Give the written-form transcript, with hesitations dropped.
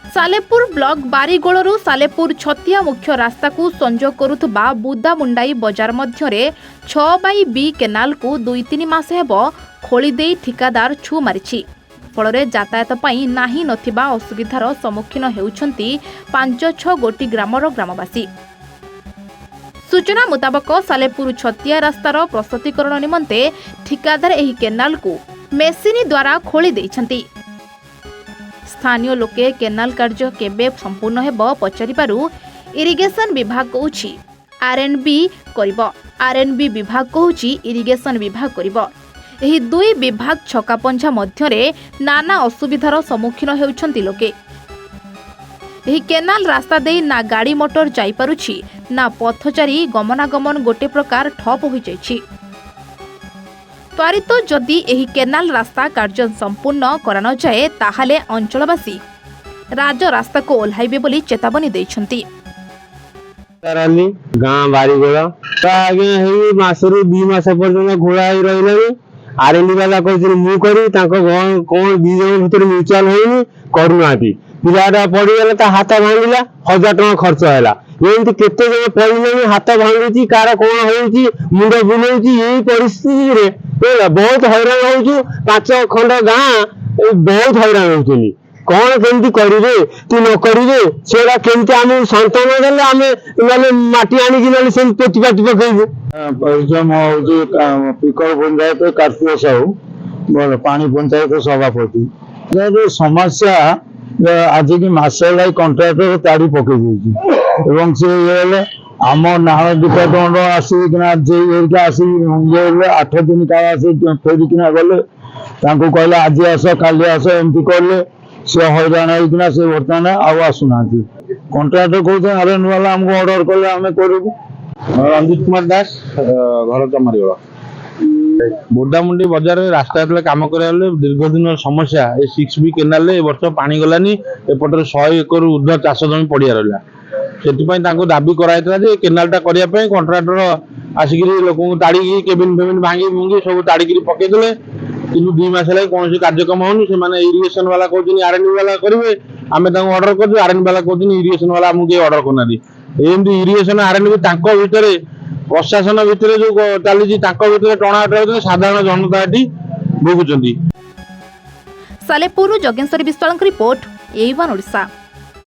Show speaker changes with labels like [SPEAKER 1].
[SPEAKER 1] Salepur block बारीगोलरू Salepur छतिया मुख्य रास्ता को संजोग करुथबा बुदामुंडाई बजार मध्यरे 6/B केनाल को 2-3 मास हेबो खोली देई ठिकादार छु मारिछि। फलरे यातायात पई नाही नथिबा असुविधार सम्मुखीन हेउछंती 5-6 गोटी ग्रामर ग्रामवासी। सूचना मुताबक सालेपुर छतिया रास्तार प्रस्तुतिकरण निमंते ठिकादार एही केनाल को मेसिनी द्वारा खोली देइछंती। स्थानीय लोके केनाल कार्य केबे संपूर्ण हेब पचारिबारु इरिगेशन विभाग कहूछि आरएनबी करिब। आरएनबी विभाग कहूछि इरिगेशन विभाग करिब। एही दुई विभाग छकापंछा मध्यरे नाना असुविधार सम्मुखीन हेउछंती लोके। एही केनाल रास्ता देई ना गाड़ी मोटर जाई पारुछि ना पथचारी गमनागमन गोटे प्रकार ठप होई जाइछि। त्वरित जदि एही केनाल रास्ता कार्य संपूर्ण करा न जाए ताहाले अंचलवासी राज रास्ता को ओल्हाइबे बोली चेतावनी दैछंती।
[SPEAKER 2] गाँ बारीगोला आगे हेई मासरू 2 मास पर्यंत घोड़ा ही रहिलानी आरएनडी वाला कहते मु करी तांको कोन 2 जन भीतर म्यूचुअल होइनी करूनाती पिलाटा पड़ीगला ता हाथ भांगिला 1000 टका खर्च हैला। एमती केते जन पड़ीलानी हाथ भांगुची कार कोन होउची मुंड बुलौची एई परिस्थिति रे बहुत हैरान होउछु। 5 खंड गाँ बहुत हैरान होउछनी कौन केमती करिवे तू न करिवे सेरा केमती आमे संतान देले आमे माने माटी आनी कि माने से पेटी पाटी पकइबो।
[SPEAKER 3] परिश्रम होउछु पिकर पंचायत कार्तिक साहू बोल पानी पंचायत सभापति जो समस्या आज की मास कंट्राक्टर ताड़ी पकई देछि एवं से ये आम नाल डिपार्टमेंट आसिकिना आसी 8 दिन काल आसी फेरिकिना गले कहले आज आस काली आस एमती कहले से हैरान होना से बर्तमान आसुना कंट्राक्टर कहते आरएन वाला आमको ऑर्डर कले आम करूँ।
[SPEAKER 4] रंजित कुमार दास घर चमारीगोला बुदामुंडी बजार रास्ता काम कर दीर्घ दिन समस्या 6B केनाल वर्ष पानी गलानी एपटर 100 एकर ऊर्ध्व चाष जमी पड़िया रहा से दाबी कराई केनालटा करने कंट्राक्टर आसिक लोक ताड़ी केबिन फेबिन भांगी भूंगी सब ताड़ी पकईदे किंतु 2 मास है कौन कार्यक्रम होनी से इरिगेशन वाला कहते आरएनबी वाला करेंगे आम ऑर्डर कर आरएनबी वाला कहते इरिगेशन वाला आमको ऑर्डर करना एमती इरिगेशन आरएनबी भितर प्रशासन भितर जो चली टणाटा साधारण जनता भोगुंट।
[SPEAKER 1] Salepur Jogeshwari Biswal report A1 Odisha.